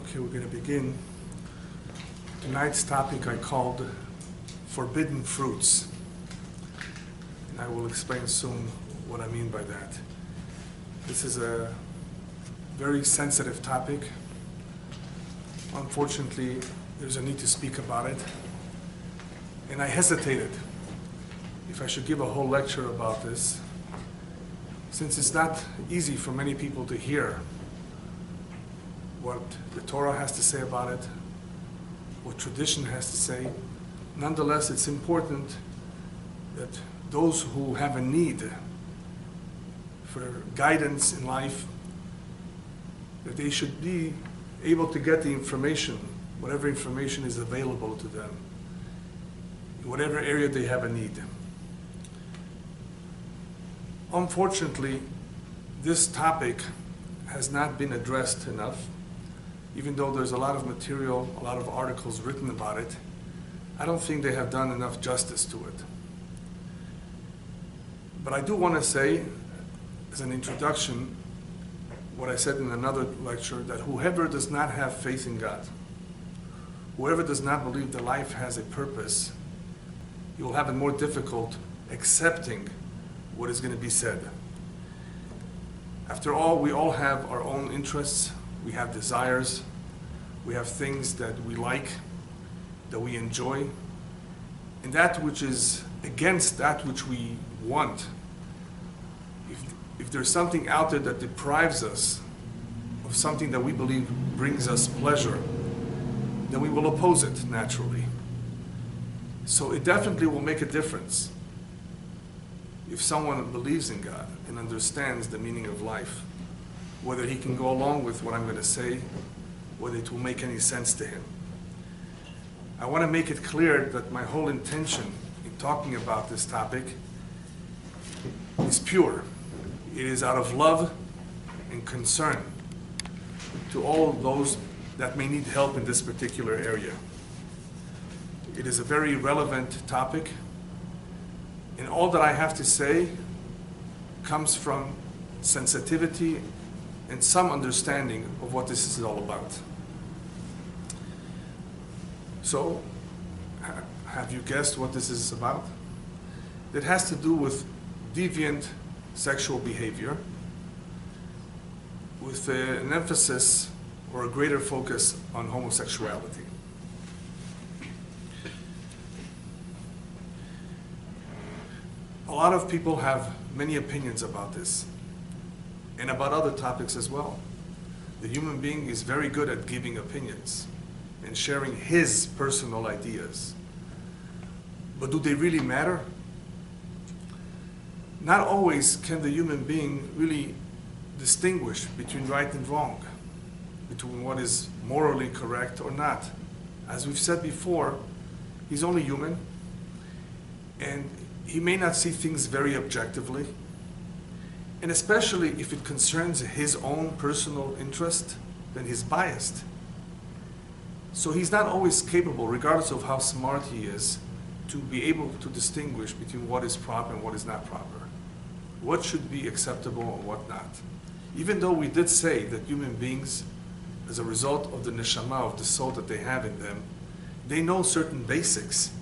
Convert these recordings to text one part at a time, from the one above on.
Okay, we're going to begin. Tonight's topic I called Forbidden Fruits. And I will explain soon what I mean by that. This is a very sensitive topic. Unfortunately, there's a need to speak about it. And I hesitated if I should give a whole lecture about this, since it's not easy for many people to hear what the Torah has to say about it, what tradition has to say. Nonetheless, it's important that those who have a need for guidance in life, that they should be able to get the information, whatever information is available to them, in whatever area they have a need. Unfortunately, this topic has not been addressed enough. Even though there's a lot of material, a lot of articles written about it, I don't think they have done enough justice to it. But I do want to say, as an introduction, what I said in another lecture, that whoever does not have faith in God, whoever does not believe that life has a purpose, you will have it more difficult accepting what is going to be said. After all, we all have our own interests. We have desires, we have things that we like, that we enjoy, and that which is against that which we want. If there's something out there that deprives us of something that we believe brings us pleasure, then we will oppose it naturally. So it definitely will make a difference if someone believes in God and understands the meaning of life, whether he can go along with what I'm going to say, whether it will make any sense to him. I want to make it clear that my whole intention in talking about this topic is pure. It is out of love and concern to all those that may need help in this particular area. It is a very relevant topic, and all that I have to say comes from sensitivity and some understanding of what this is all about. So, have you guessed what this is about? It has to do with deviant sexual behavior, with an emphasis or a greater focus on homosexuality. A lot of people have many opinions about this, and about other topics as well. The human being is very good at giving opinions and sharing his personal ideas. But do they really matter? Not always can the human being really distinguish between right and wrong, between what is morally correct or not. As we've said before, he's only human, and he may not see things very objectively. And especially if it concerns his own personal interest, then he's biased. So he's not always capable, regardless of how smart he is, to be able to distinguish between what is proper and what is not proper, what should be acceptable and what not. Even though we did say that human beings, as a result of the neshama, of the soul that they have in them, they know certain basics.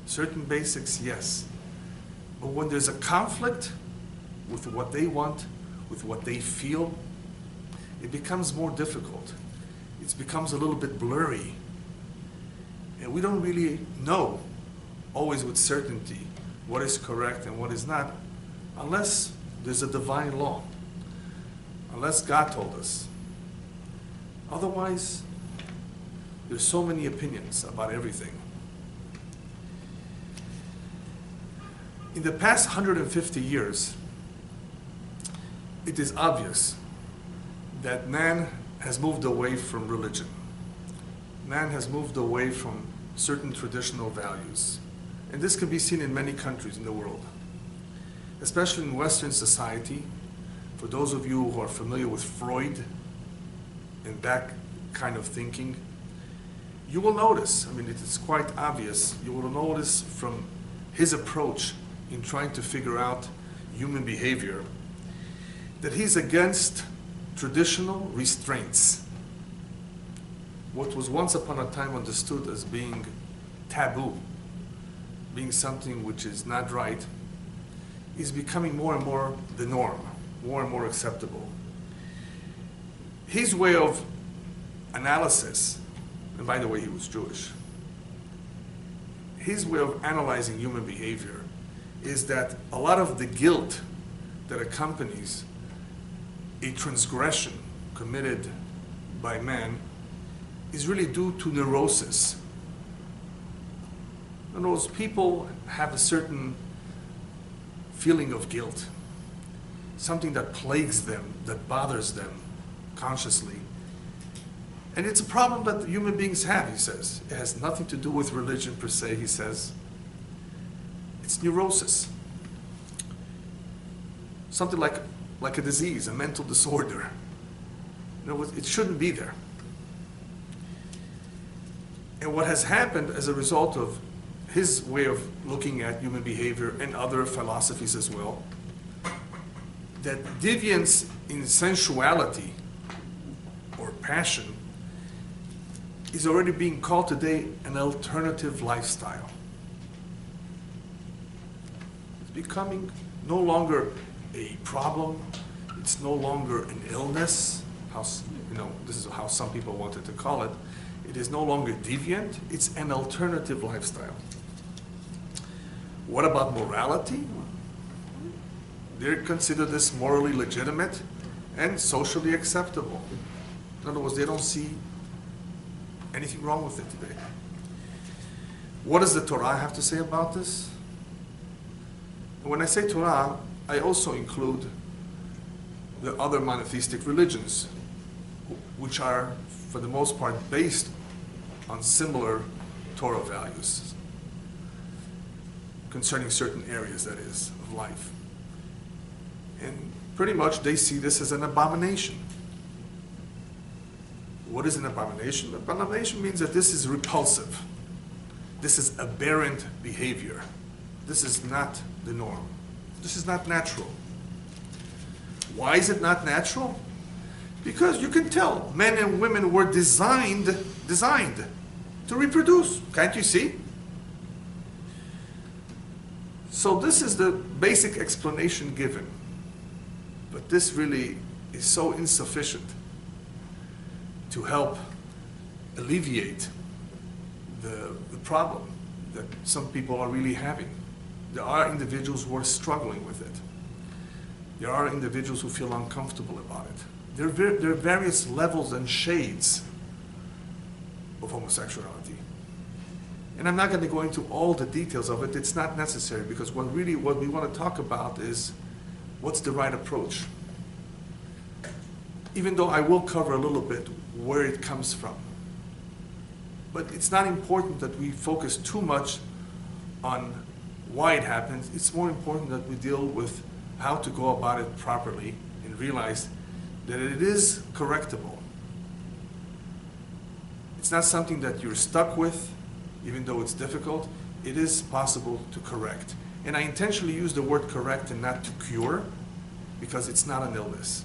Certain basics, yes. But when there's a conflict with what they want, with what they feel, it becomes more difficult. It becomes a little bit blurry. And we don't really know, always with certainty, what is correct and what is not, unless there's a divine law, unless God told us. Otherwise, there's so many opinions about everything. In the past 150 years, it is obvious that man has moved away from religion. Man has moved away from certain traditional values. And this can be seen in many countries in the world, especially in Western society. For those of you who are familiar with Freud and that kind of thinking, you will notice, I mean, it is quite obvious, you will notice from his approach in trying to figure out human behavior, that he's against traditional restraints. what was once upon a time understood as being taboo, being something which is not right, is becoming more and more the norm, more and more acceptable. His way of analysis, and by the way, he was Jewish, his way of analyzing human behavior is that a lot of the guilt that accompanies a transgression committed by man is really due to neurosis. In other words, people have a certain feeling of guilt, something that plagues them, that bothers them consciously. And it's a problem that human beings have, he says. It has nothing to do with religion per se, he says. It's neurosis. Something like a disease, a mental disorder. In other words, it shouldn't be there. And what has happened as a result of his way of looking at human behavior and other philosophies as well, that deviance in sensuality or passion is already being called today an alternative lifestyle. It's becoming no longer a problem. It's no longer an illness. This is how some people wanted to call it. It is no longer deviant. It's an alternative lifestyle. What about morality? They consider this morally legitimate and socially acceptable. In other words, they don't see anything wrong with it today. What does the Torah have to say about this? When I say Torah, I also include the other monotheistic religions, which are, for the most part, based on similar Torah values concerning certain areas, that is, of life. And pretty much they see this as an abomination. What is an abomination? Abomination means that this is repulsive. This is aberrant behavior. This is not the norm. This is not natural. Why is it not natural? Because you can tell men and women were designed to reproduce. Can't you see? So this is the basic explanation given. But this really is so insufficient to help alleviate the problem that some people are really having. There are individuals who are struggling with it. There are individuals who feel uncomfortable about it. There are various levels and shades of homosexuality. And I'm not going to go into all the details of it. It's not necessary, because what we want to talk about is what's the right approach. Even though I will cover a little bit where it comes from. But it's not important that we focus too much on why it happens. It's more important that we deal with how to go about it properly and realize that it is correctable. It's not something that you're stuck with, even though it's difficult. It is possible to correct. And I intentionally use the word correct and not to cure, because it's not an illness.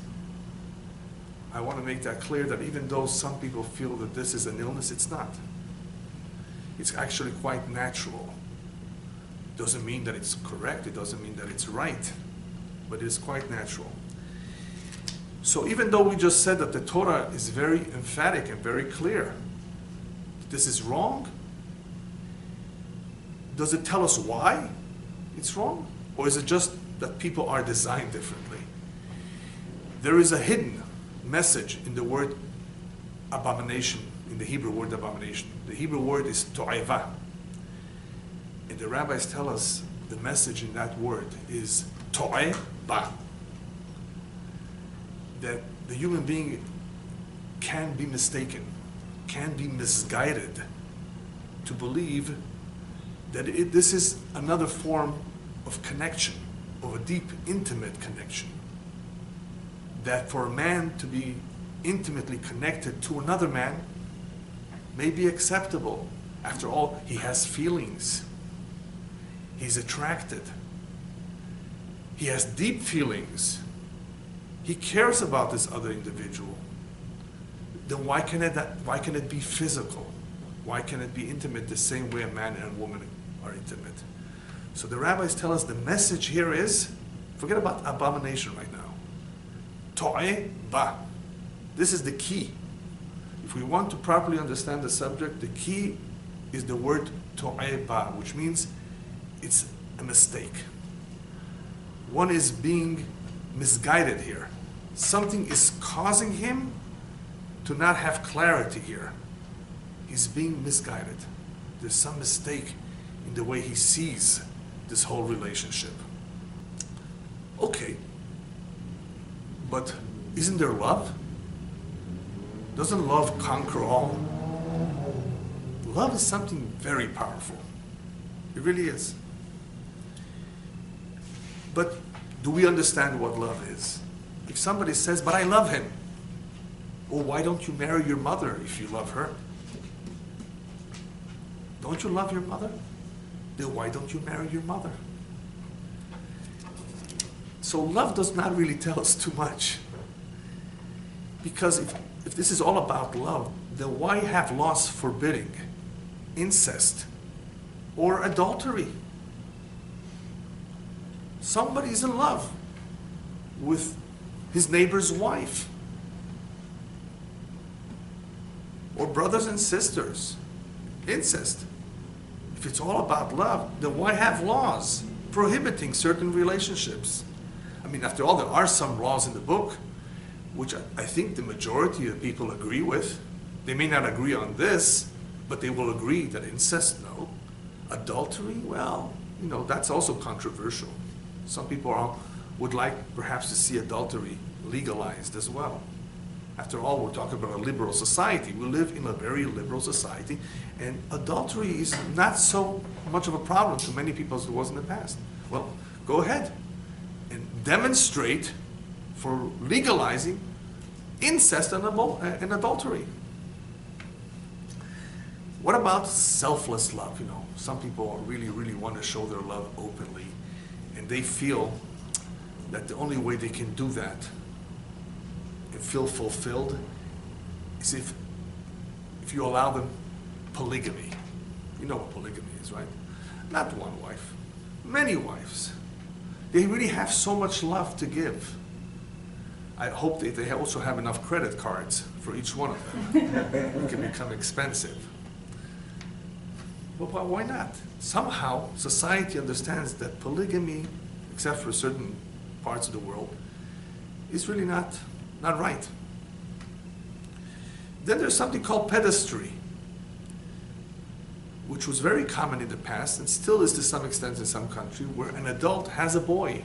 I want to make that clear, that even though some people feel that this is an illness, it's not. It's actually quite natural. Doesn't mean that it's correct, it doesn't mean that it's right, but it's quite natural. So even though we just said that the Torah is very emphatic and very clear, this is wrong, does it tell us why it's wrong? Or is it just that people are designed differently? There is a hidden message in the word abomination, in the Hebrew word abomination. The Hebrew word is to'eva. And the rabbis tell us the message in that word is to'eba. That the human being can be mistaken, can be misguided to believe that this is another form of connection, of a deep, intimate connection. That for a man to be intimately connected to another man may be acceptable. After all, he has feelings. He's attracted. He has deep feelings. He cares about this other individual. then why can it be physical? Why can it be intimate the same way a man and a woman are intimate? So the rabbis tell us the message here is, forget about abomination right now. To'eh ba. This is the key. If we want to properly understand the subject, the key is the word to'eh ba, which means it's a mistake. One is being misguided here. Something is causing him to not have clarity here. He's being misguided. There's some mistake in the way he sees this whole relationship. Okay, but isn't there love? Doesn't love conquer all? Love is something very powerful. It really is. But do we understand what love is? If somebody says, but I love him, well, why don't you marry your mother if you love her? Don't you love your mother? Then why don't you marry your mother? So love does not really tell us too much. Because if this is all about love, then why have laws forbidding incest or adultery? Somebody's in love with his neighbor's wife, or brothers and sisters. Incest. If it's all about love, then why have laws prohibiting certain relationships? I mean, after all, there are some laws in the book, which I think the majority of people agree with. They may not agree on this, but they will agree that incest, no. Adultery, well, that's also controversial. Some people would like perhaps to see adultery legalized as well. After all, we're talking about a liberal society. We live in a very liberal society, and adultery is not so much of a problem to many people as it was in the past. Well, go ahead and demonstrate for legalizing incest and adultery. What about selfless love? Some people really, really want to show their love openly, and they feel that the only way they can do that and feel fulfilled is if you allow them polygamy. You know what polygamy is, right? Not one wife, many wives. They really have so much love to give. I hope that they also have enough credit cards for each one of them. It can become expensive. But why not? Somehow society understands that polygamy, except for certain parts of the world, is really not right. Then there's something called pedestry, which was very common in the past and still is to some extent in some countries, where an adult has a boy.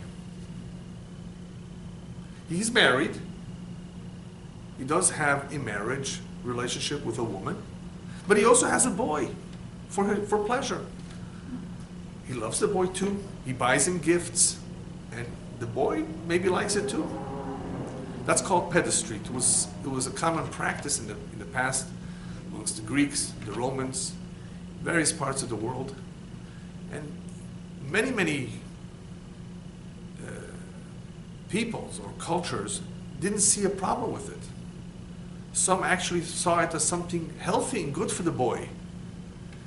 He's married. He does have a marriage relationship with a woman, but he also has a boy for pleasure. He loves the boy too. He buys him gifts, and the boy maybe likes it too. That's called pedestry. It was a common practice in the past amongst the Greeks, the Romans, various parts of the world, and many peoples or cultures didn't see a problem with it. Some actually saw it as something healthy and good for the boy.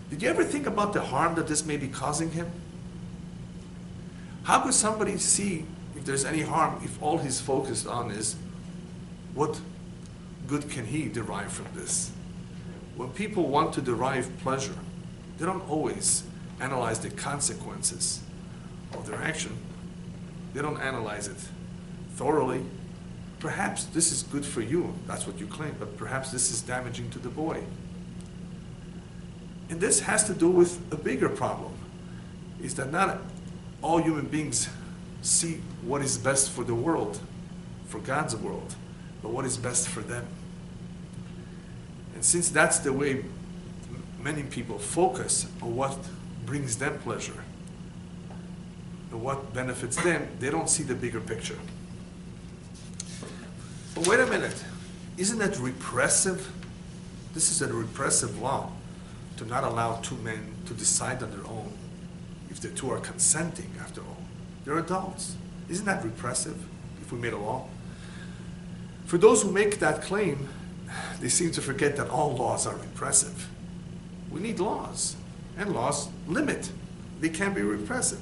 Did you ever think about the harm that this may be causing him? How could somebody see if there's any harm if all he's focused on is what good can he derive from this? When people want to derive pleasure, they don't always analyze the consequences of their action. They don't analyze it thoroughly. Perhaps this is good for you, that's what you claim, but perhaps this is damaging to the boy. And this has to do with a bigger problem, is that not all human beings see what is best for the world, for God's world, but what is best for them. And since that's the way many people focus on what brings them pleasure and what benefits them, they don't see the bigger picture. But wait a minute, isn't that repressive? This is a repressive law to not allow two men to decide on their own if the two are consenting after all. They're adults. Isn't that repressive if we made a law? For those who make that claim, they seem to forget that all laws are repressive. We need laws, and laws limit. They can be repressive.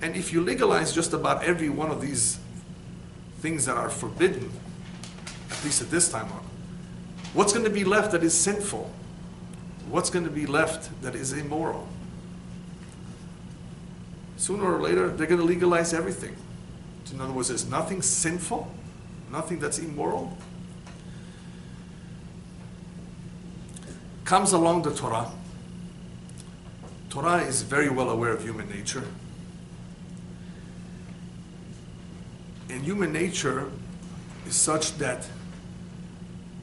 And if you legalize just about every one of these things that are forbidden, at least at this time on, what's going to be left that is sinful? What's going to be left that is immoral? Sooner or later, they're going to legalize everything. In other words, there's nothing sinful, nothing that's immoral. Comes along the Torah. Torah is very well aware of human nature. And human nature is such that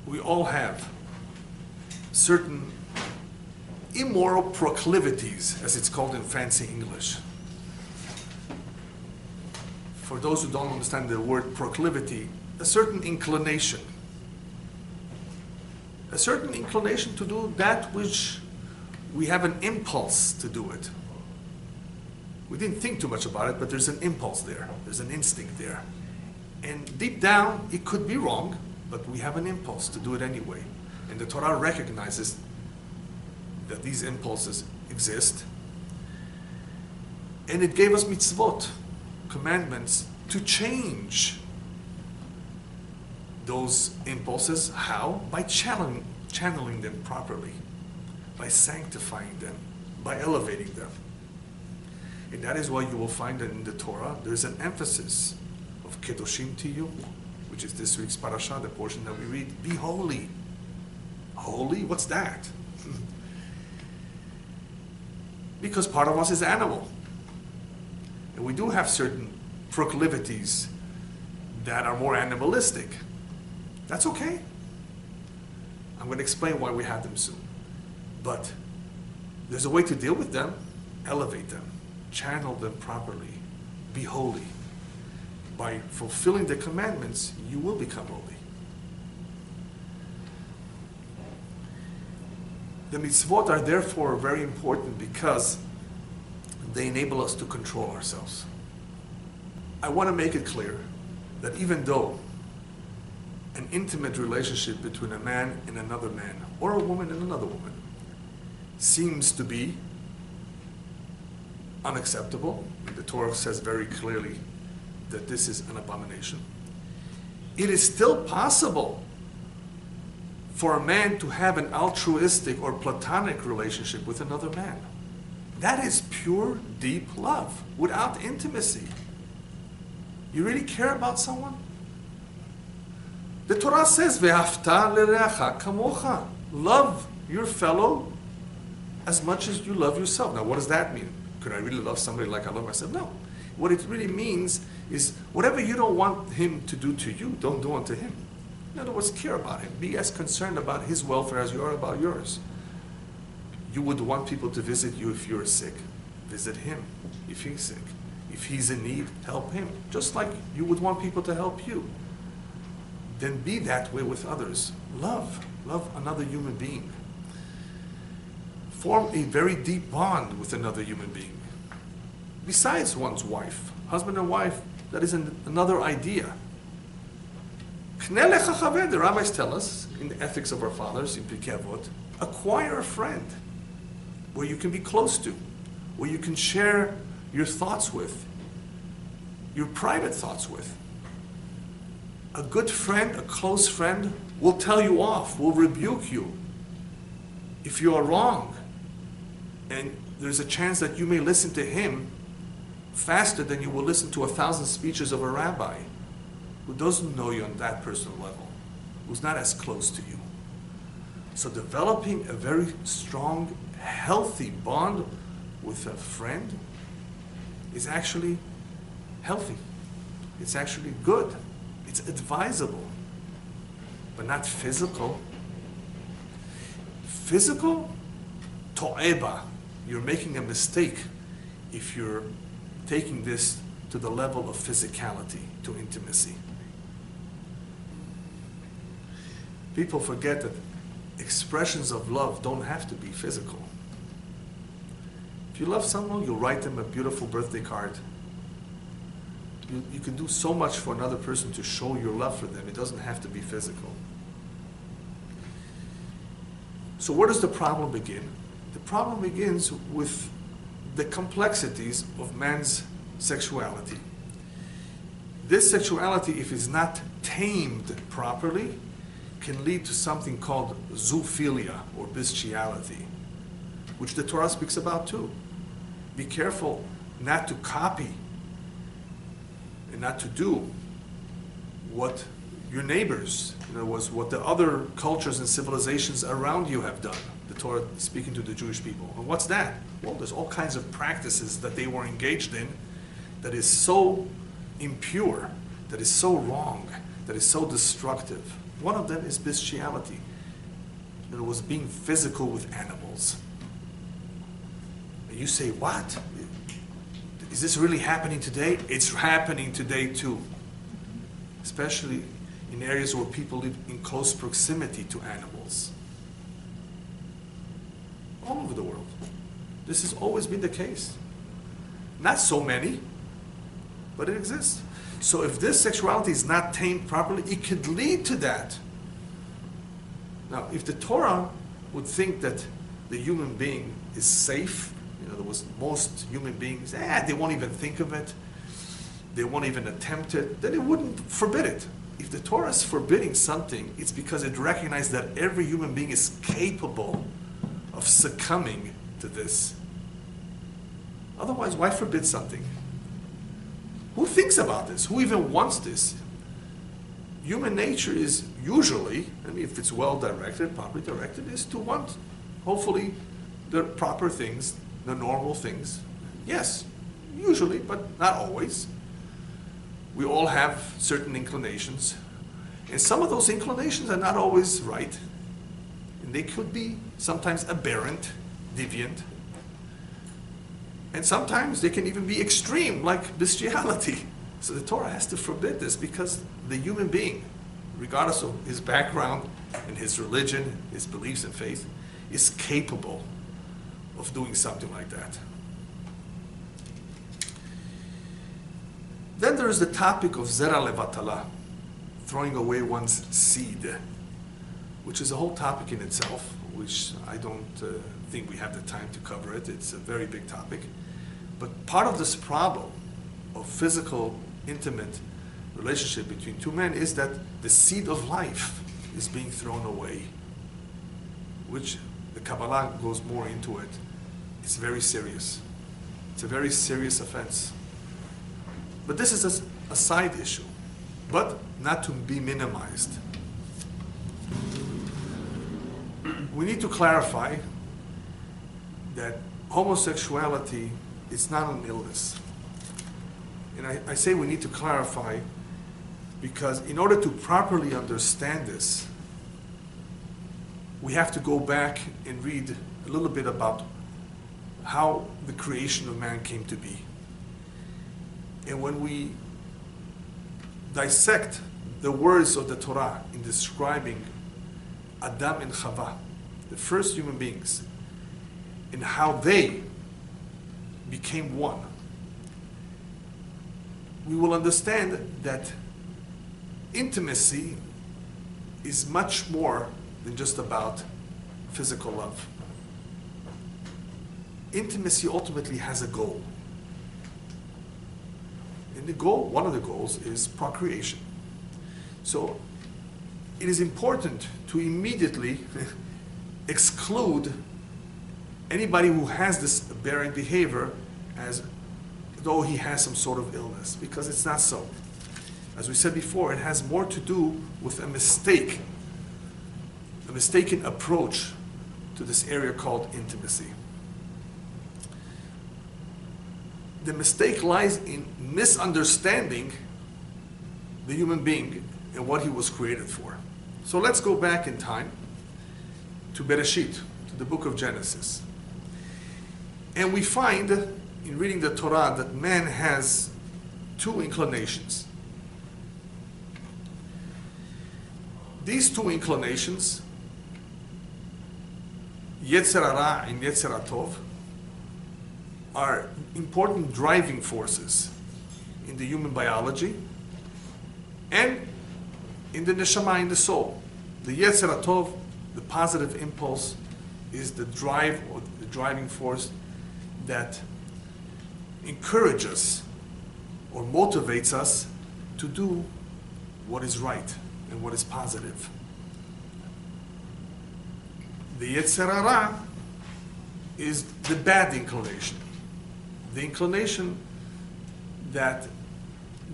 we all have certain immoral proclivities, as it's called in fancy English. For those who don't understand the word proclivity, a certain inclination. A certain inclination to do that which we have an impulse to do it. We didn't think too much about it, but there's an impulse there. There's an instinct there. And deep down, it could be wrong, but we have an impulse to do it anyway. And the Torah recognizes that these impulses exist. And it gave us mitzvot, commandments, to change those impulses. How? By channeling them properly, by sanctifying them, by elevating them. And that is why you will find that in the Torah there's an emphasis of kedoshim tiyu, which is this week's parasha, the portion that we read. Be holy. Holy? What's that? Because part of us is animal. And we do have certain proclivities that are more animalistic. That's okay. I'm going to explain why we have them soon. But there's a way to deal with them. Elevate them. Channel them properly. Be holy. By fulfilling the commandments, you will become holy. The mitzvot are therefore very important because they enable us to control ourselves. I want to make it clear that even though an intimate relationship between a man and another man, or a woman and another woman, seems to be unacceptable, and the Torah says very clearly that this is an abomination, it is still possible for a man to have an altruistic or platonic relationship with another man. That is pure, deep love, without intimacy. You really care about someone? The Torah says, "Ve'afta l'reacha kamocha." Love your fellow as much as you love yourself. Now, what does that mean? Could I really love somebody like I love myself? No. What it really means is whatever you don't want him to do to you, don't do unto him. In other words, care about him. Be as concerned about his welfare as you are about yours. You would want people to visit you if you're sick. Visit him if he's sick. If he's in need, help him. Just like you would want people to help you. Then be that way with others. Love another human being. Form a very deep bond with another human being. Besides one's wife, husband and wife, that is another idea. The rabbis tell us in the ethics of our fathers, in Pirkei Avot, acquire a friend where you can be close to, where you can share your thoughts with, your private thoughts with. A good friend, a close friend, will tell you off, will rebuke you if you are wrong. And there's a chance that you may listen to him faster than you will listen to 1,000 speeches of a rabbi who doesn't know you on that personal level, who's not as close to you. So developing a very strong, healthy bond with a friend is actually healthy. It's actually good. It's advisable, but not physical. Physical, to'eba. You're making a mistake if you're taking this to the level of physicality, to intimacy. People forget that expressions of love don't have to be physical. If you love someone, you'll write them a beautiful birthday card. You can do so much for another person to show your love for them. It doesn't have to be physical. So where does the problem begin? The problem begins with the complexities of man's sexuality. This sexuality, if it's not tamed properly, can lead to something called zoophilia, or bestiality, which the Torah speaks about too. Be careful not to copy and not to do what your neighbors, in other words, what the other cultures and civilizations around you have done. The Torah is speaking to the Jewish people. And what's that? Well, there's all kinds of practices that they were engaged in that is so impure, that is so wrong, that is so destructive. One of them is bestiality. It was being physical with animals. And you say, what? Is this really happening today? It's happening today too. Especially in areas where people live in close proximity to animals. All over the world. This has always been the case. Not so many, but it exists. So if this sexuality is not tamed properly, it could lead to that. Now, if the Torah would think that the human being is safe, in other words, most human beings, they won't even think of it, they won't even attempt it, then it wouldn't forbid it. If the Torah is forbidding something, it's because it recognizes that every human being is capable of succumbing to this. Otherwise, why forbid something? Who thinks about this? Who even wants this? Human nature is usually, I mean, if it's well directed, properly directed, is to want, hopefully, the proper things, the normal things. Yes, usually, but not always. We all have certain inclinations, and some of those inclinations are not always right, and they could be sometimes aberrant, deviant, and sometimes they can even be extreme, like bestiality. So the Torah has to forbid this because the human being, regardless of his background and his religion, his beliefs and faith, is capable of doing something like that. Then there is the topic of zera levatala, throwing away one's seed, which is a whole topic in itself, which I don't think we have the time to cover it. It's a very big topic. But part of this problem of physical, intimate relationship between two men is that the seed of life is being thrown away, which the Kabbalah goes more into it. It's very serious. It's a very serious offense. But this is a side issue, but not to be minimized. We need to clarify that homosexuality is not an illness. And I say we need to clarify because in order to properly understand this, we have to go back and read a little bit about how the creation of man came to be. And when we dissect the words of the Torah in describing Adam and Chava, the first human beings, and how they became one, we will understand that intimacy is much more than just about physical love. Intimacy ultimately has a goal. And the goal, one of the goals, is procreation. So it is important to immediately exclude anybody who has this aberrant behavior as though he has some sort of illness, because it's not so. As we said before, it has more to do with a mistake, a mistaken approach to this area called intimacy. The mistake lies in misunderstanding the human being and what he was created for. So let's go back in time to Bereshit, to the book of Genesis. And we find in reading the Torah that man has two inclinations. These two inclinations, Yetzer Hara and Yetzer Tov, are important driving forces in the human biology and in the neshama, in the soul. The Yetzer Tov, the positive impulse, is the drive or the driving force that encourages or motivates us to do what is right and what is positive. The Yetzer Hara is the bad inclination, the inclination that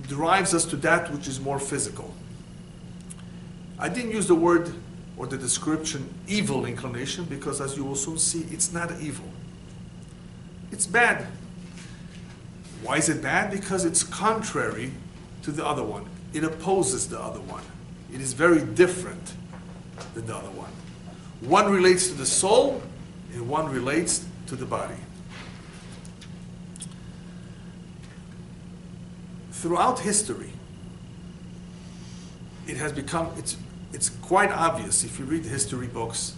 drives us to that which is more physical. I didn't use the word or the description evil inclination because, as you will soon see, it's not evil. It's bad. Why is it bad? Because it's contrary to the other one. It opposes the other one. It is very different than the other one. One relates to the soul and one relates to the body. Throughout history, it has become, it's quite obvious if you read history books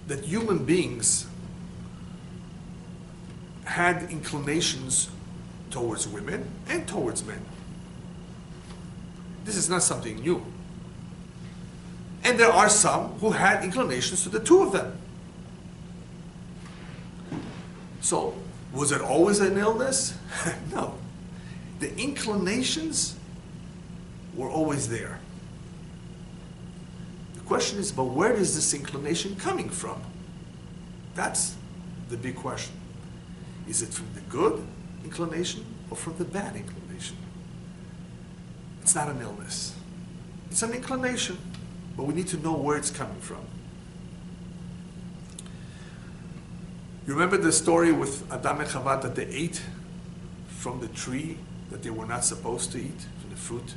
that human beings had inclinations towards women and towards men. This is not something new. And there are some who had inclinations to the two of them. So, was it always an illness? No. The inclinations were always there. The question is, but where is this inclination coming from? That's the big question. Is it from the good inclination or from the bad inclination? It's not an illness. It's an inclination, but we need to know where it's coming from. You remember the story with Adam and Chava that they ate from the tree that they were not supposed to eat, from the fruit?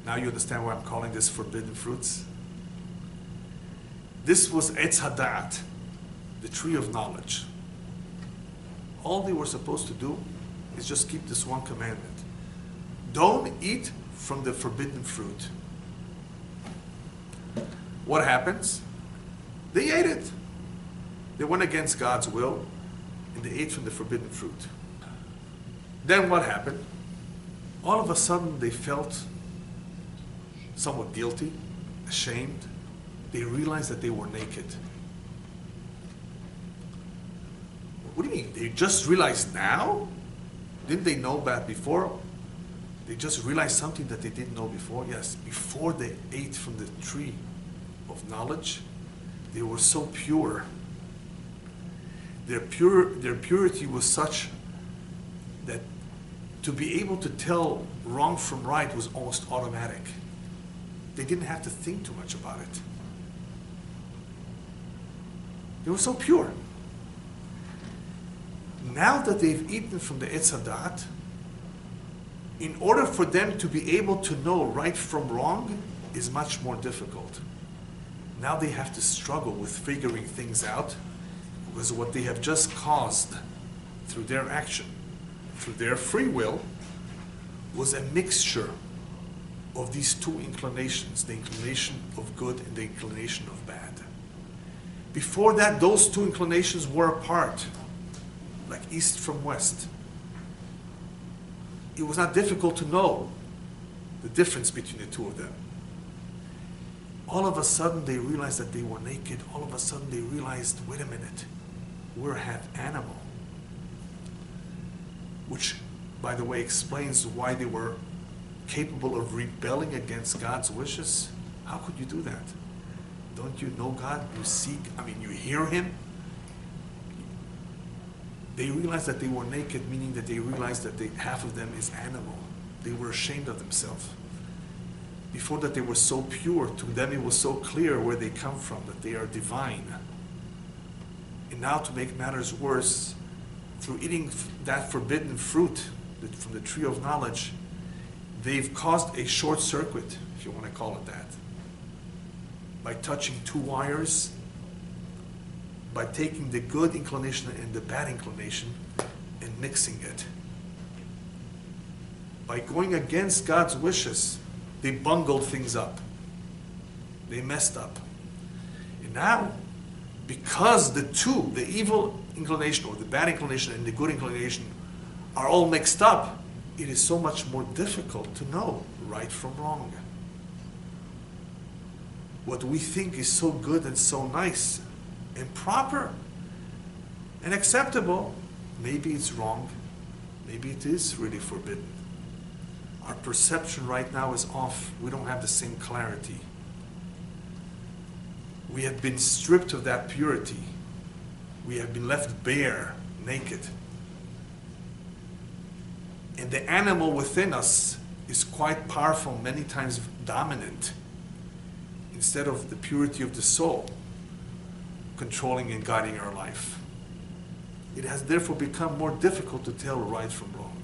Now you understand why I'm calling this forbidden fruits? This was Etz Hadat, the tree of knowledge. All they were supposed to do is just keep this one commandment. Don't eat from the forbidden fruit. What happens? They ate it. They went against God's will and they ate from the forbidden fruit. Then what happened? All of a sudden they felt somewhat guilty, ashamed. They realized that they were naked. What do you mean? They just realized now? Didn't they know that before? They just realized something that they didn't know before? Yes, before they ate from the tree of knowledge, they were so pure. Their purity was such that to be able to tell wrong from right was almost automatic. They didn't have to think too much about it. They were so pure. Now that they've eaten from the Etz Hadat, in order for them to be able to know right from wrong is much more difficult. Now they have to struggle with figuring things out because what they have just caused through their action, through their free will, was a mixture of these two inclinations, the inclination of good and the inclination of bad. Before that, those two inclinations were apart, like east from west. It was not difficult to know the difference between the two of them. All of a sudden they realized that they were naked. All of a sudden they realized, wait a minute, we're half animal. Which, by the way, explains why they were capable of rebelling against God's wishes. How could you do that? Don't you know God? You seek, you hear Him. They realized that they were naked, meaning that they realized that half of them is animal. They were ashamed of themselves. Before that, they were so pure. To them, it was so clear where they come from, that they are divine. And now, to make matters worse, through eating that forbidden fruit from the tree of knowledge, they've caused a short circuit, if you want to call it that, by touching two wires, by taking the good inclination and the bad inclination and mixing it. By going against God's wishes, they bungled things up. They messed up. And now, because the two, the evil inclination or the bad inclination and the good inclination, are all mixed up, it is so much more difficult to know right from wrong. What we think is so good and so nice and proper and acceptable, maybe it's wrong, maybe it is really forbidden. Our perception right now is off. We don't have the same clarity. We have been stripped of that purity. We have been left bare, naked. And the animal within us is quite powerful, many times dominant, instead of the purity of the soul controlling and guiding our life. It has therefore become more difficult to tell right from wrong.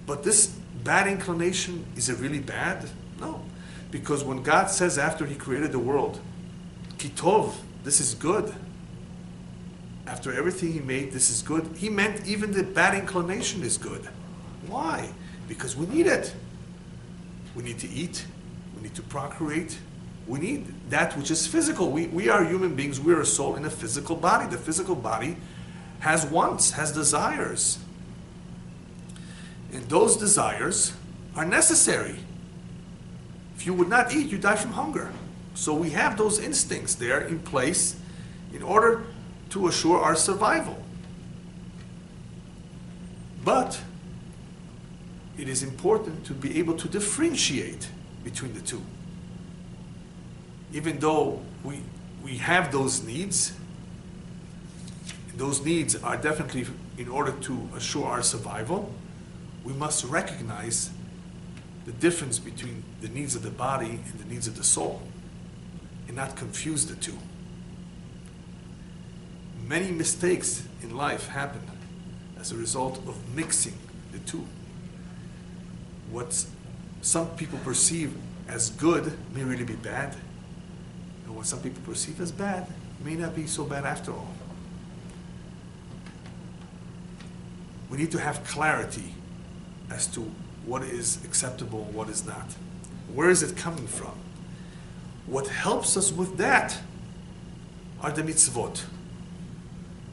But this bad inclination, is it really bad? No. Because when God says after He created the world, Kitov, this is good. After everything He made, this is good. He meant even the bad inclination is good. Why? Because we need it. We need to eat. We need to procreate. We need that which is physical. We are human beings. We are a soul in a physical body. The physical body has wants, has desires. And those desires are necessary. If you would not eat, you die from hunger. So we have those instincts there in place in order to assure our survival. But it is important to be able to differentiate between the two. Even though we have those needs are definitely in order to assure our survival, we must recognize the difference between the needs of the body and the needs of the soul, and not confuse the two. Many mistakes in life happen as a result of mixing the two. What some people perceive as good may really be bad, and what some people perceive as bad may not be so bad after all. We need to have clarity as to what is acceptable and what is not. Where is it coming from? What helps us with that are the mitzvot.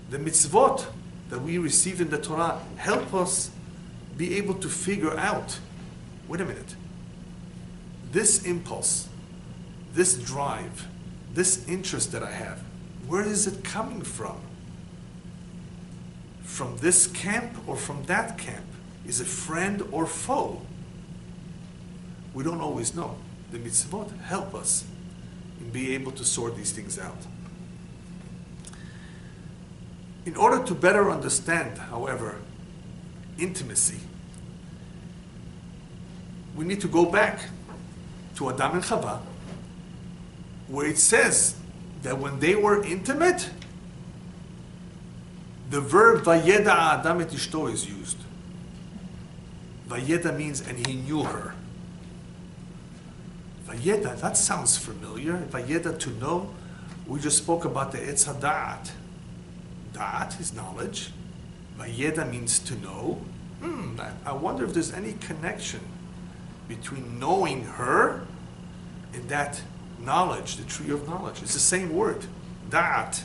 The mitzvot that we receive in the Torah help us be able to figure out, wait a minute, this impulse, this drive, this interest that I have, where is it coming from? From this camp or from that camp? Is it friend or foe? We don't always know. The mitzvot help us in being able to sort these things out. In order to better understand, however, intimacy, we need to go back to Adam and Chava, where it says that when they were intimate, the verb vayeda Adam et ishto is used. Vayeda means, and he knew her. Vayeda, that sounds familiar. Vayeda, to know. We just spoke about the Etz HaDa'at. Da'at is knowledge. Vayeda means to know. I wonder if there's any connection between knowing her and that knowledge, the tree of knowledge. It's the same word, Da'at.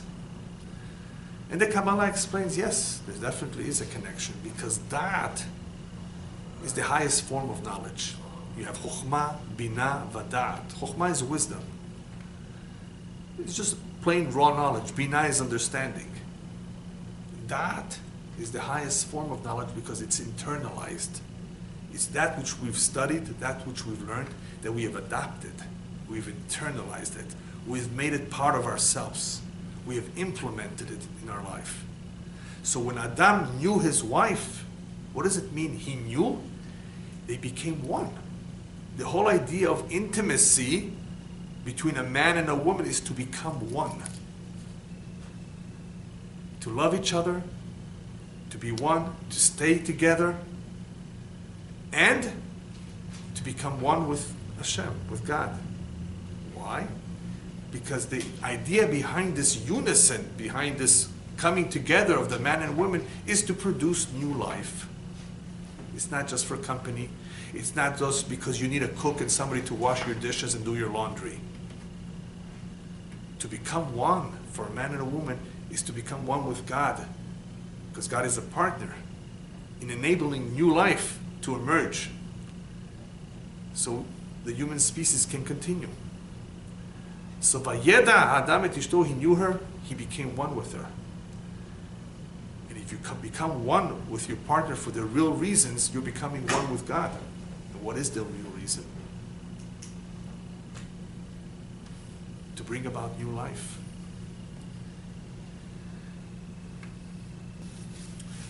And the Kabbalah explains, yes, there definitely is a connection, because Da'at is the highest form of knowledge. You have Chokhmah, Binah, Vada'at. Chokhmah is wisdom. It's just plain raw knowledge. Binah is understanding. Da'at is the highest form of knowledge because it's internalized. It's that which we've studied, that which we've learned, that we have adopted. We've internalized it. We've made it part of ourselves. We have implemented it in our life. So when Adam knew his wife, what does it mean? He knew? They became one. The whole idea of intimacy between a man and a woman is to become one. To love each other, to be one, to stay together, and to become one with Hashem, with God. Why? Because the idea behind this unison, behind this coming together of the man and woman, is to produce new life. It's not just for company. It's not just because you need a cook and somebody to wash your dishes and do your laundry. To become one for a man and a woman is to become one with God, because God is a partner in enabling new life to emerge so the human species can continue. So Vayeda Adam et Ishto, he knew her, he became one with her. And if you become one with your partner for the real reasons, you're becoming one with God. And what is the real reason? To bring about new life.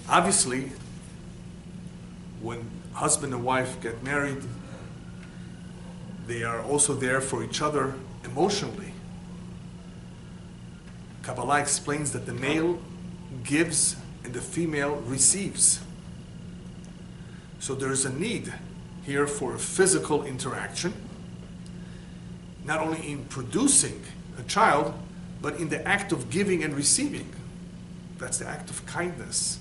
Obviously, when husband and wife get married, they are also there for each other emotionally. Kabbalah explains that the male gives and the female receives. So there's a need here for a physical interaction, not only in producing a child, but in the act of giving and receiving. That's the act of kindness.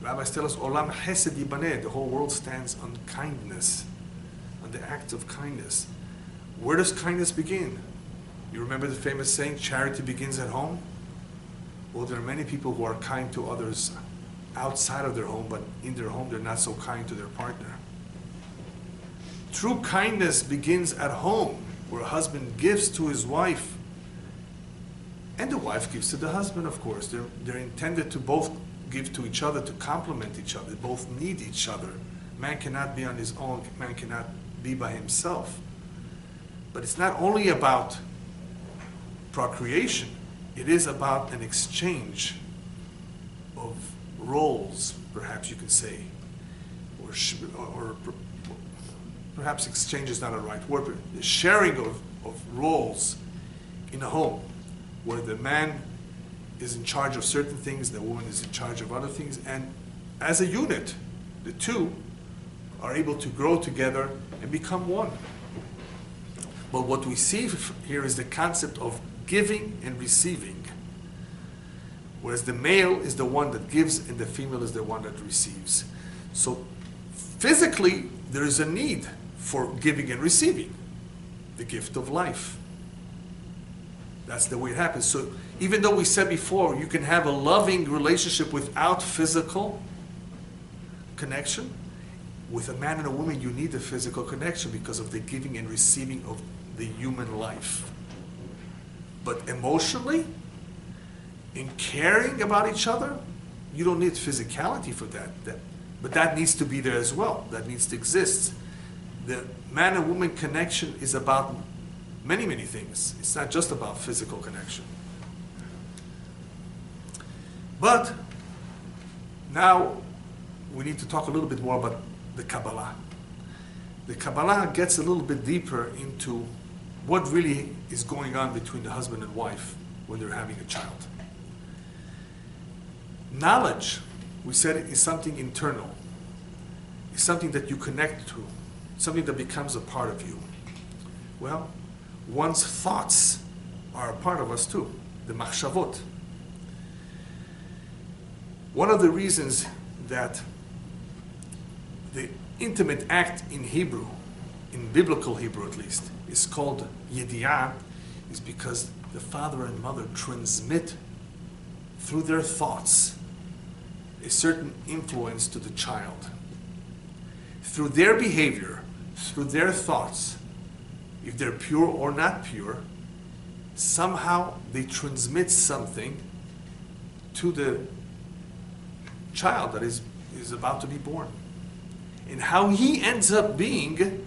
Rabbis tell us, Olam Chesed Yibaneh, the whole world stands on kindness, on the act of kindness. Where does kindness begin? You remember the famous saying, charity begins at home? Well, there are many people who are kind to others outside of their home, but in their home they're not so kind to their partner. True kindness begins at home, where a husband gives to his wife, and the wife gives to the husband, of course. They're intended to both give to each other, to complement each other. They both need each other. Man cannot be on his own. Man cannot be by himself. But it's not only about procreation. It is about an exchange of roles, perhaps you could say, or perhaps exchange is not a right word, but the sharing of roles in a home, where the man is in charge of certain things, the woman is in charge of other things, and as a unit, the two are able to grow together and become one. But what we see here is the concept of giving and receiving, whereas the male is the one that gives and the female is the one that receives. So physically, there is a need for giving and receiving, the gift of life. That's the way it happens. So even though we said before, you can have a loving relationship without physical connection, with a man and a woman, you need a physical connection because of the giving and receiving of the human life. But emotionally, in caring about each other, you don't need physicality for that. But that needs to be there as well. That needs to exist. The man and woman connection is about many, many things. It's not just about physical connection. But now we need to talk a little bit more about the Kabbalah. The Kabbalah gets a little bit deeper into what really is going on between the husband and wife when they're having a child. Knowledge, we said, is something internal. It's something that you connect to, something that becomes a part of you. Well, one's thoughts are a part of us too, the machshavot. One of the reasons that the intimate act in Hebrew, in biblical Hebrew at least, is called yedi'ah, is because the father and mother transmit through their thoughts a certain influence to the child. Through their behavior, through their thoughts, if they're pure or not pure, somehow they transmit something to the child that is about to be born. And how he ends up being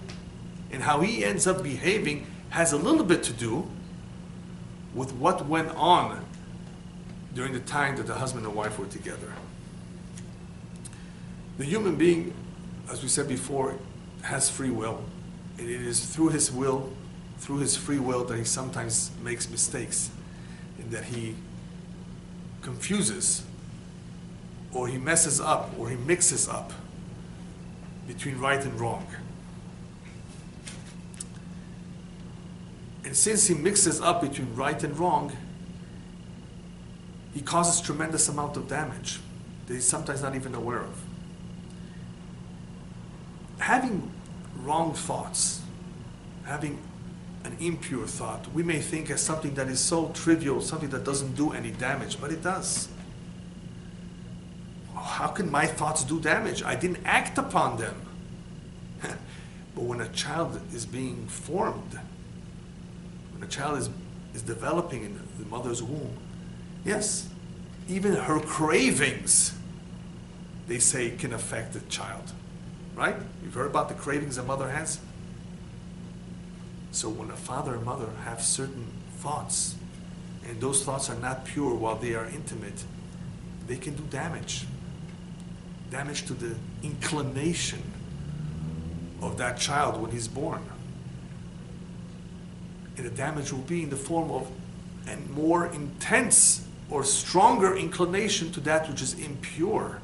and how he ends up behaving has a little bit to do with what went on during the time that the husband and wife were together. The human being, as we said before, has free will. And it is through his will, through his free will, that he sometimes makes mistakes and that he confuses or he messes up or he mixes up between right and wrong. And since he mixes up between right and wrong, he causes tremendous amount of damage that he's sometimes not even aware of. Having wrong thoughts, having an impure thought, we may think as something that is so trivial, something that doesn't do any damage, but it does. How can my thoughts do damage? I didn't act upon them. But when a child is being formed, when a child is developing in the mother's womb, yes, even her cravings, they say, can affect the child. Right? You've heard about the cravings a mother has? So when a father and mother have certain thoughts, and those thoughts are not pure while they are intimate, they can do damage. Damage to the inclination of that child when he's born. And the damage will be in the form of a more intense or stronger inclination to that which is impure,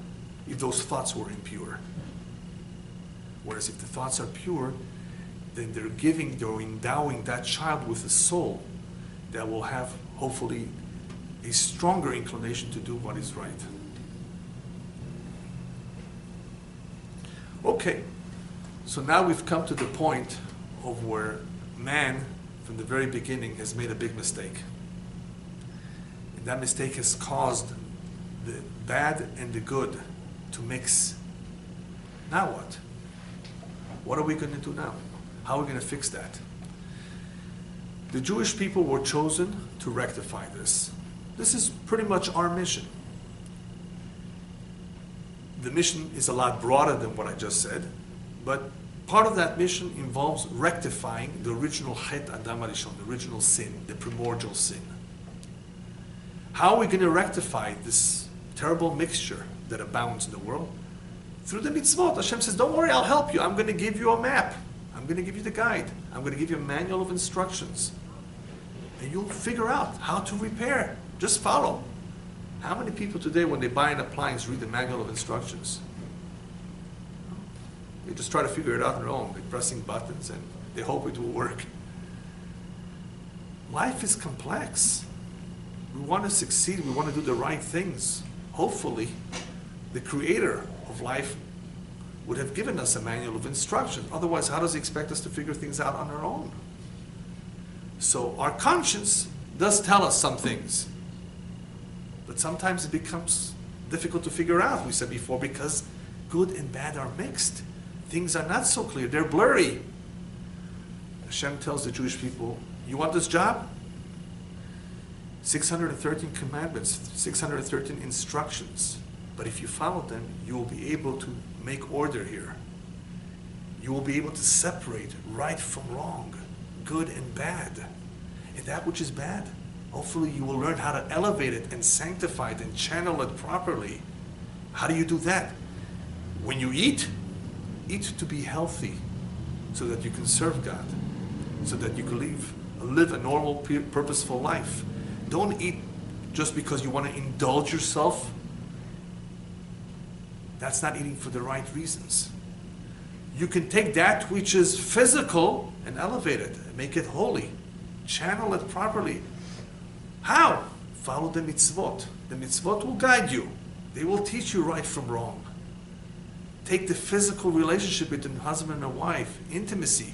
if those thoughts were impure. Whereas if the thoughts are pure, then they're endowing that child with a soul that will have, hopefully, a stronger inclination to do what is right. Okay, so now we've come to the point of where man, from the very beginning, has made a big mistake. And that mistake has caused the bad and the good to mix. Now what? What are we going to do now? How are we going to fix that? The Jewish people were chosen to rectify this. This is pretty much our mission. The mission is a lot broader than what I just said, but part of that mission involves rectifying the original Chet Adam HaRishon, the original sin, the primordial sin. How are we going to rectify this terrible mixture that abounds in the world? Through the mitzvot. Hashem says, don't worry, I'll help you. I'm going to give you a map. I'm going to give you the guide. I'm going to give you a manual of instructions. And you'll figure out how to repair. Just follow. How many people today, when they buy an appliance, read the manual of instructions? They just try to figure it out on their own. They're pressing buttons and they hope it will work. Life is complex. We want to succeed. We want to do the right things. Hopefully, the creator of life would have given us a manual of instructions. Otherwise, how does he expect us to figure things out on our own? So our conscience does tell us some things. But sometimes it becomes difficult to figure out, we said before, because good and bad are mixed. Things are not so clear. They're blurry. Hashem tells the Jewish people, you want this job? 613 commandments, 613 instructions. But if you follow them, you will be able to make order here. You will be able to separate right from wrong, good and bad. And that which is bad, hopefully you will learn how to elevate it and sanctify it and channel it properly. How do you do that? When you eat to be healthy so that you can serve God, so that you can live a normal, purposeful life. Don't eat just because you want to indulge yourself. That's not eating for the right reasons. You can take that which is physical and elevate it, and make it holy. Channel it properly. How? Follow the mitzvot. The mitzvot will guide you. They will teach you right from wrong. Take the physical relationship between husband and wife, intimacy.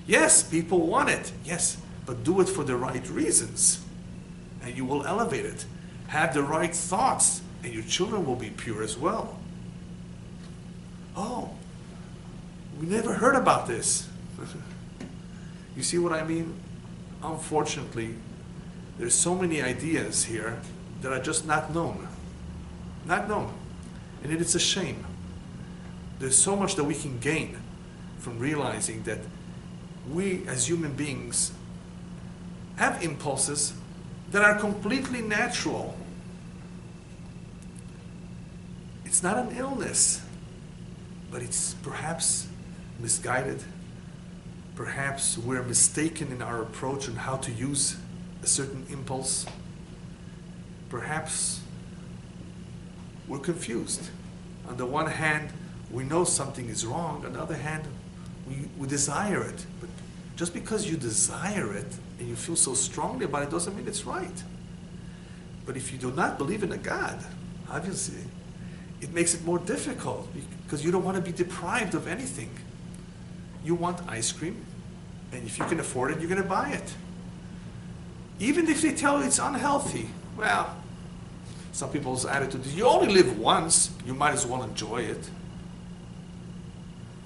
Yes, people want it. Yes, but do it for the right reasons. And you will elevate it. Have the right thoughts, and your children will be pure as well. Oh, we never heard about this. You see what I mean? Unfortunately, there's so many ideas here that are just not known. Not known. And it's a shame. There's so much that we can gain from realizing that we as human beings have impulses that are completely natural. It's not an illness, but it's perhaps misguided. Perhaps we're mistaken in our approach on how to use a certain impulse. Perhaps we're confused. On the one hand, we know something is wrong. On the other hand, we desire it. But just because you desire it and you feel so strongly about it doesn't mean it's right. But if you do not believe in a God, obviously, it makes it more difficult because you don't want to be deprived of anything. You want ice cream, and if you can afford it, you're going to buy it. Even if they tell you it's unhealthy. Well, some people's attitude is, you only live once, you might as well enjoy it.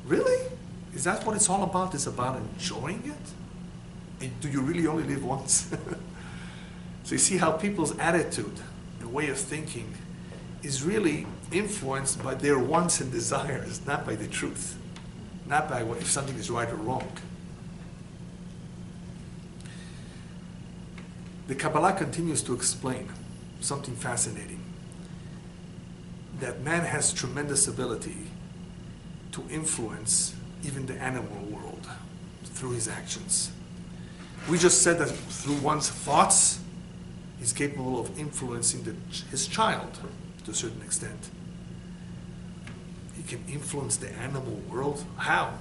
Really? Is that what it's all about? It's about enjoying it? Do you really only live once? So you see how people's attitude and way of thinking is really influenced by their wants and desires, not by the truth, not by if something is right or wrong. The Kabbalah continues to explain something fascinating, that man has tremendous ability to influence even the animal world through his actions. We just said that through one's thoughts, he's capable of influencing his child to a certain extent. He can influence the animal world. How?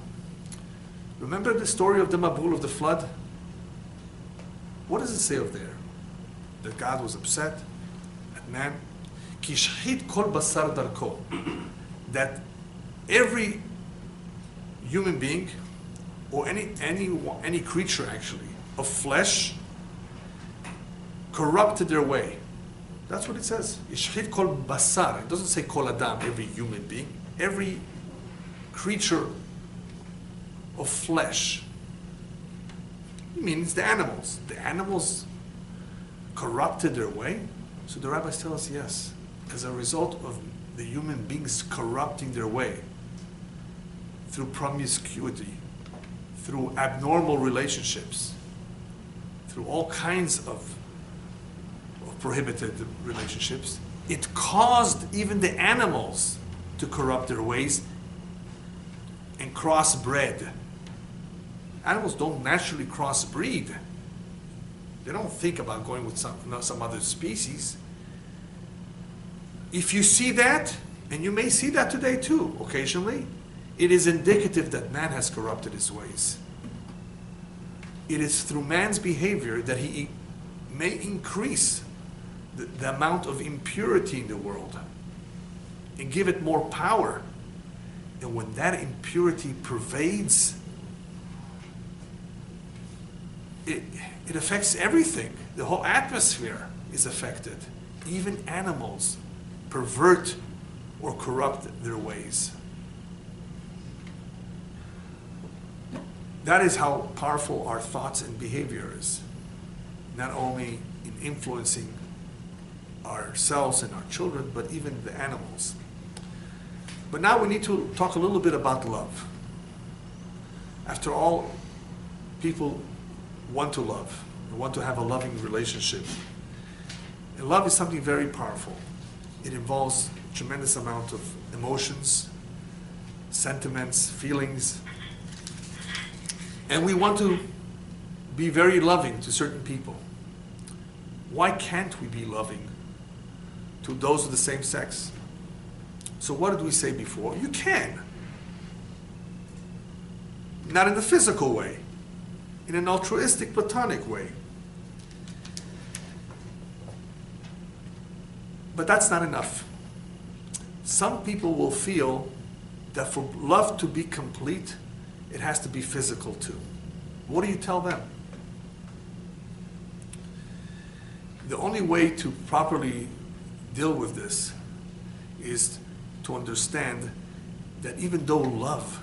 Remember the story of the Mabul, of the flood? What does it say over there? That God was upset at man. Kishchit kol basar darko. That every human being, or any creature actually, of flesh, corrupted their way. That's what it says. Ishchit kol basar. It doesn't say kol adam, every human being. Every creature of flesh. It means the animals. The animals corrupted their way. So the rabbis tell us yes. As a result of the human beings corrupting their way through promiscuity, through abnormal relationships, through all kinds of prohibited relationships, it caused even the animals to corrupt their ways and crossbred. Animals don't naturally crossbreed. They don't think about going with some other species. If you see that, and you may see that today too, occasionally, it is indicative that man has corrupted his ways. It is through man's behavior that he may increase the amount of impurity in the world and give it more power. And when that impurity pervades, it affects everything. The whole atmosphere is affected. Even animals pervert or corrupt their ways. That is how powerful our thoughts and behavior is. Not only in influencing ourselves and our children, but even the animals. But now we need to talk a little bit about love. After all, people want to love. They want to have a loving relationship. And love is something very powerful. It involves a tremendous amount of emotions, sentiments, feelings. And we want to be very loving to certain people. Why can't we be loving to those of the same sex? So what did we say before? You can. Not in the physical way, in an altruistic, platonic way. But that's not enough. Some people will feel that for love to be complete, it has to be physical too. What do you tell them? The only way to properly deal with this is to understand that even though love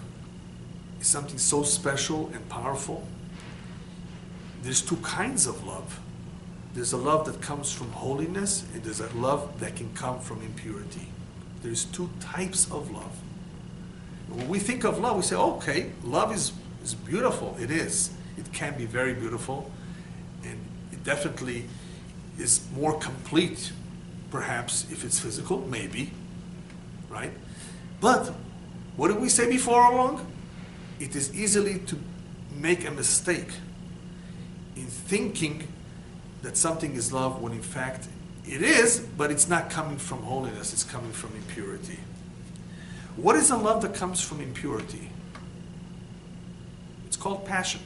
is something so special and powerful, there's two kinds of love. There's a love that comes from holiness, and there's a love that can come from impurity. There's two types of love. When we think of love, we say, okay, love is beautiful. It is. It can be very beautiful, and it definitely is more complete, perhaps, if it's physical, maybe, right? But what did we say before all along? It is easily to make a mistake in thinking that something is love when in fact it is, but it's not coming from holiness, it's coming from impurity. What is a love that comes from impurity? It's called passion.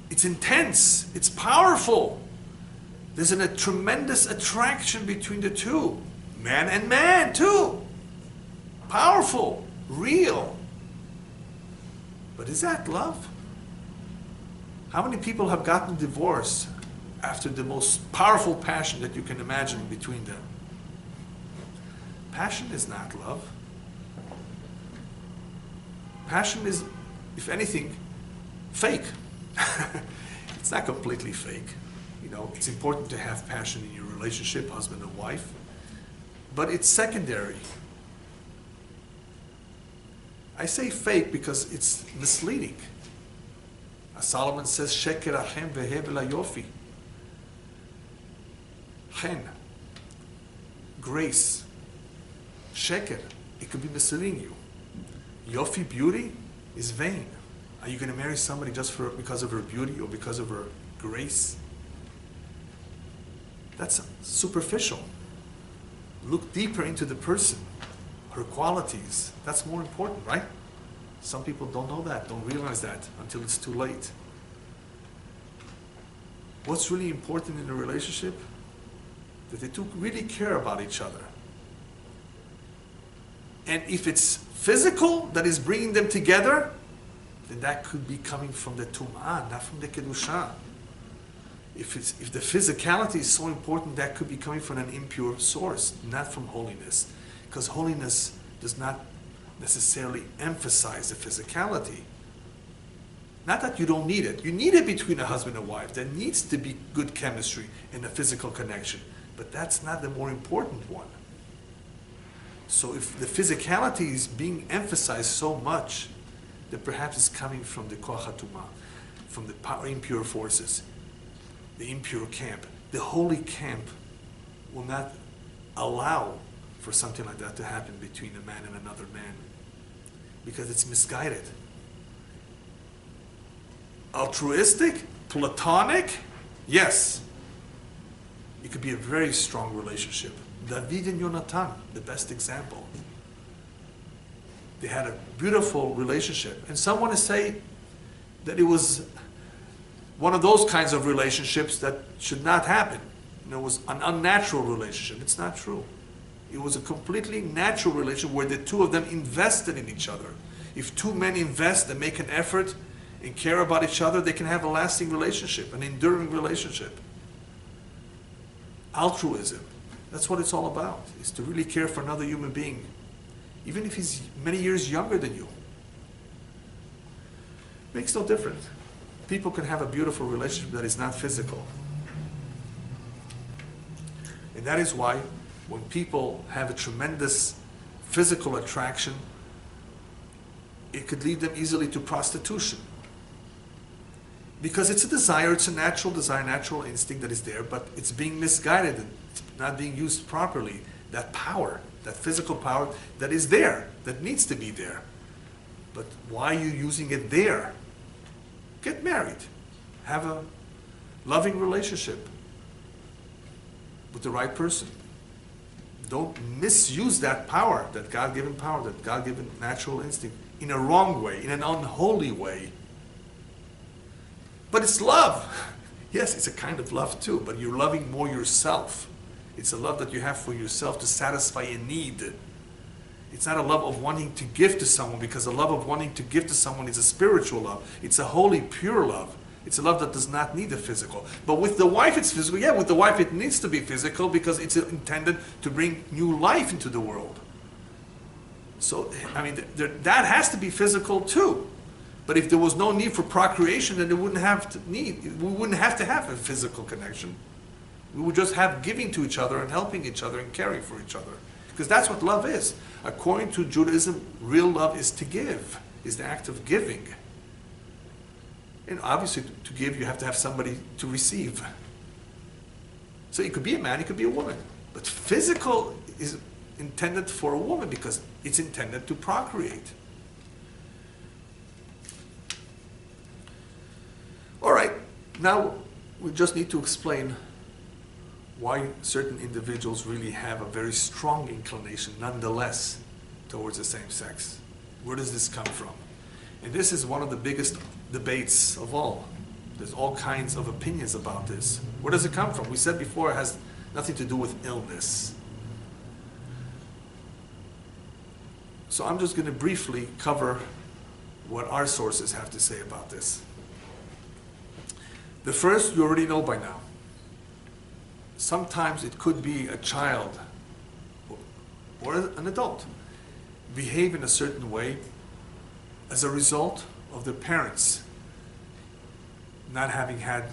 It's intense, it's powerful. There's a tremendous attraction between the two. Man and man too. Powerful, real. But is that love? How many people have gotten divorced after the most powerful passion that you can imagine between them? Passion is not love. Passion is, if anything, fake. It's not completely fake. You know, it's important to have passion in your relationship, husband and wife, but it's secondary. I say fake because it's misleading. As Solomon says, Sheker achem vehevela yofi. Chen, grace. Sheker, it could be misleading you. Yofi, beauty, is vain. Are you going to marry somebody just because of her beauty or because of her grace? That's superficial. Look deeper into the person, her qualities. That's more important, right? Some people don't know that, don't realize that until it's too late. What's really important in a relationship? That they two really care about each other. And if it's physical that is bringing them together, then that could be coming from the tum'ah, not from the kedusha. If the physicality is so important, that could be coming from an impure source, not from holiness. Because holiness does not necessarily emphasize the physicality. Not that you don't need it. You need it between a husband and wife. There needs to be good chemistry and a physical connection. But that's not the more important one. So if the physicality is being emphasized so much, that perhaps it's coming from the koach hatumah, from the impure forces, the impure camp. The holy camp will not allow for something like that to happen between a man and another man, because it's misguided. Altruistic, platonic, yes. It could be a very strong relationship. David and Yonatan, the best example. They had a beautiful relationship. And some want to say that it was one of those kinds of relationships that should not happen. You know, it was an unnatural relationship. It's not true. It was a completely natural relationship where the two of them invested in each other. If two men invest and make an effort and care about each other, they can have a lasting relationship, an enduring relationship. Altruism, that's what it's all about, is to really care for another human being, even if he's many years younger than you. Makes no difference. People can have a beautiful relationship that is not physical. And that is why when people have a tremendous physical attraction, it could lead them easily to prostitution. Because it's a desire, it's a natural desire, natural instinct that is there, but it's being misguided and it's not being used properly. That power, that physical power that is there, that needs to be there. But why are you using it there? Get married. Have a loving relationship with the right person. Don't misuse that power, that God-given power, that God-given natural instinct in a wrong way, in an unholy way. But it's love. Yes, it's a kind of love too, but you're loving more yourself. It's a love that you have for yourself to satisfy a need. It's not a love of wanting to give to someone, because the love of wanting to give to someone is a spiritual love. It's a holy, pure love. It's a love that does not need the physical. But with the wife, it's physical. Yeah, with the wife, it needs to be physical because it's intended to bring new life into the world. So, I mean, that has to be physical too. But if there was no need for procreation, then we wouldn't have to have a physical connection. We would just have giving to each other and helping each other and caring for each other. Because that's what love is. According to Judaism, real love is to give, is the act of giving. And obviously, to give, you have to have somebody to receive. So it could be a man, it could be a woman. But physical is intended for a woman because it's intended to procreate. All right, now we just need to explain why certain individuals really have a very strong inclination, nonetheless, towards the same sex. Where does this come from? And this is one of the biggest debates of all. There's all kinds of opinions about this. Where does it come from? We said before it has nothing to do with illness. So I'm just going to briefly cover what our sources have to say about this. The first, you already know by now. Sometimes it could be a child or an adult behave in a certain way as a result of their parents not having had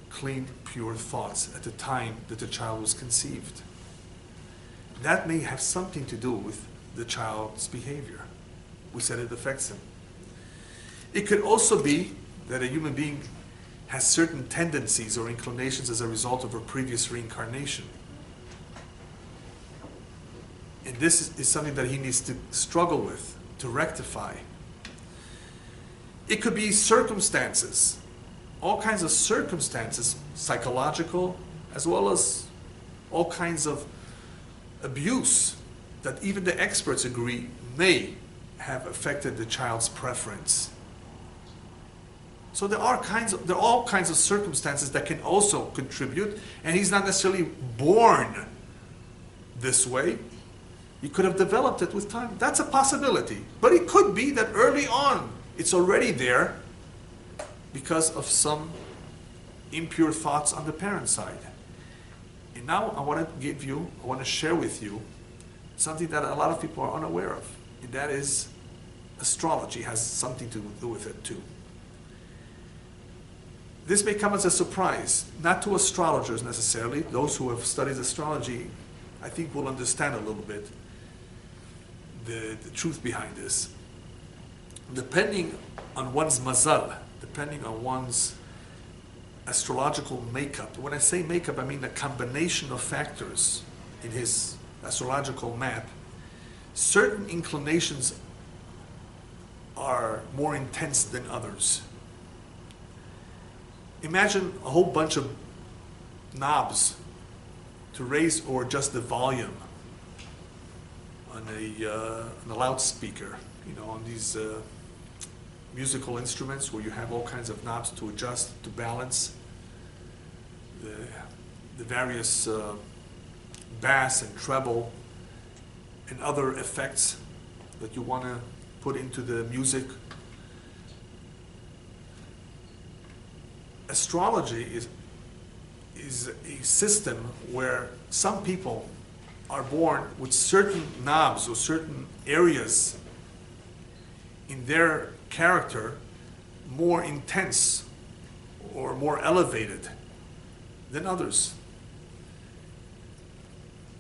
clean, pure thoughts at the time that the child was conceived. That may have something to do with the child's behavior. We said it affects him. It could also be that a human being has certain tendencies or inclinations as a result of a previous reincarnation. And this is something that he needs to struggle with, to rectify. It could be circumstances, all kinds of circumstances, psychological, as well as all kinds of abuse that even the experts agree may have affected the child's preference. So there are all kinds of circumstances that can also contribute, and he's not necessarily born this way. He could have developed it with time. That's a possibility. But it could be that early on it's already there because of some impure thoughts on the parent side. And now I want to share with you something that a lot of people are unaware of, and that is astrology has something to do with it too. This may come as a surprise, not to astrologers necessarily. Those who have studied astrology, I think, will understand a little bit the truth behind this. Depending on one's mazal, depending on one's astrological makeup. When I say makeup, I mean the combination of factors in his astrological map. Certain inclinations are more intense than others. Imagine a whole bunch of knobs to raise or adjust the volume on a loudspeaker, on these musical instruments where you have all kinds of knobs to adjust, to balance the various bass and treble and other effects that you want to put into the music. Astrology is a system where some people are born with certain knobs or certain areas in their character more intense or more elevated than others.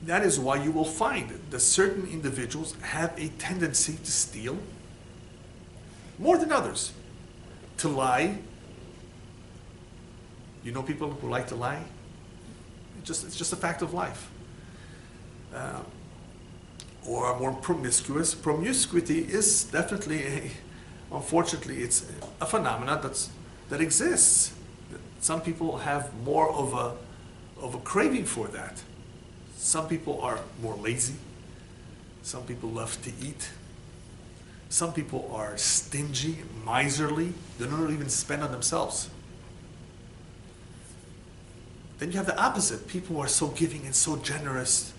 That is why you will find that certain individuals have a tendency to steal more than others, to lie. You know people who like to lie? It's just a fact of life. Or are more promiscuous. Promiscuity is definitely, unfortunately, it's a phenomenon that exists. Some people have more of a craving for that. Some people are more lazy. Some people love to eat. Some people are stingy, miserly. They don't even spend on themselves. Then you have the opposite. People who are so giving and so generous.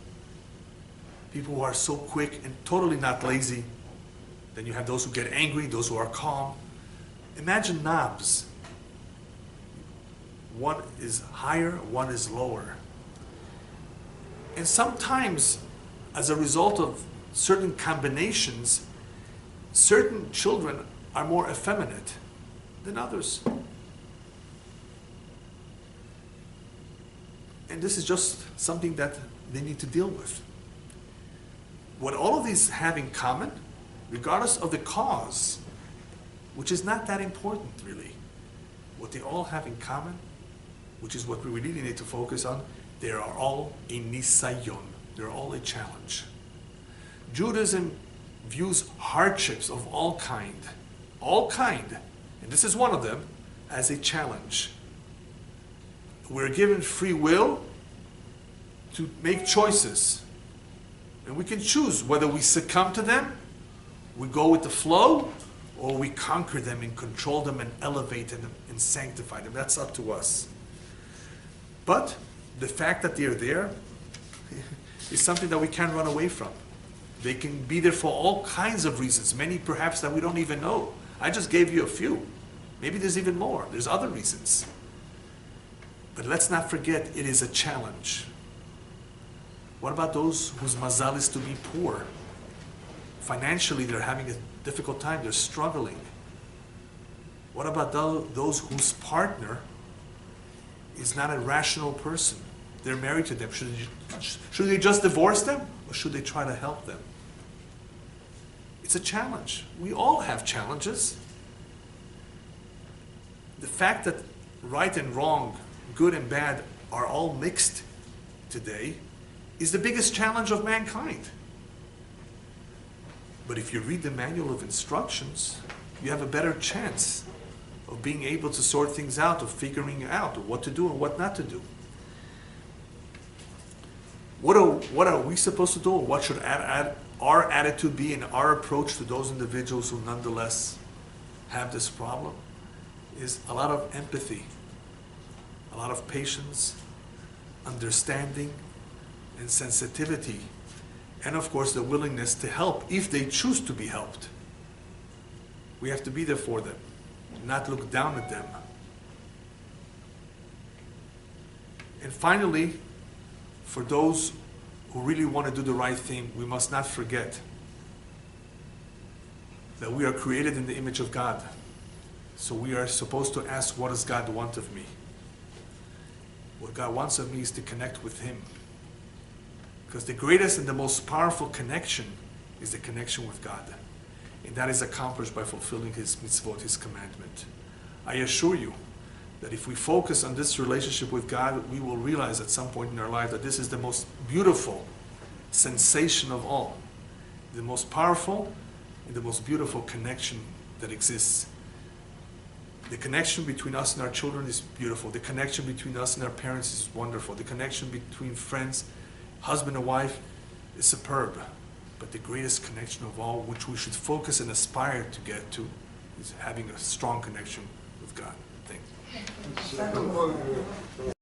People who are so quick and totally not lazy. Then you have those who get angry, those who are calm. Imagine knobs. One is higher, one is lower. And sometimes, as a result of certain combinations, certain children are more effeminate than others. And this is just something that they need to deal with. What all of these have in common, regardless of the cause, which is not that important really, what they all have in common, which is what we really need to focus on, they are all a nisayon. They're all a challenge. Judaism views hardships of all kind, and this is one of them, as a challenge. We're given free will to make choices. And we can choose whether we succumb to them, we go with the flow, or we conquer them and control them and elevate them and sanctify them. That's up to us. But the fact that they're there is something that we can't run away from. They can be there for all kinds of reasons, many perhaps that we don't even know. I just gave you a few. Maybe there's even more. There's other reasons. But let's not forget, it is a challenge. What about those whose mazal is to be poor? Financially, they're having a difficult time. They're struggling. What about those whose partner is not a rational person? They're married to them. Should they just divorce them, or should they try to help them? It's a challenge. We all have challenges. The fact that right and wrong, good and bad, are all mixed today is the biggest challenge of mankind. But if you read the manual of instructions, you have a better chance of being able to sort things out, of figuring out what to do and what not to do. What are we supposed to do? What should our attitude be in our approach to those individuals who nonetheless have this problem? Is a lot of empathy, a lot of patience, understanding, and sensitivity, and of course the willingness to help if they choose to be helped. We have to be there for them, not look down at them. And finally, for those who really want to do the right thing, we must not forget that we are created in the image of God. So we are supposed to ask, what does God want of me? What God wants of me is to connect with Him. Because the greatest and the most powerful connection is the connection with God. And that is accomplished by fulfilling His mitzvot, His commandment. I assure you that if we focus on this relationship with God, we will realize at some point in our life that this is the most beautiful sensation of all. The most powerful and the most beautiful connection that exists. The connection between us and our children is beautiful. The connection between us and our parents is wonderful. The connection between friends, husband and wife, is superb. But the greatest connection of all, which we should focus and aspire to get to, is having a strong connection with God. Thank you.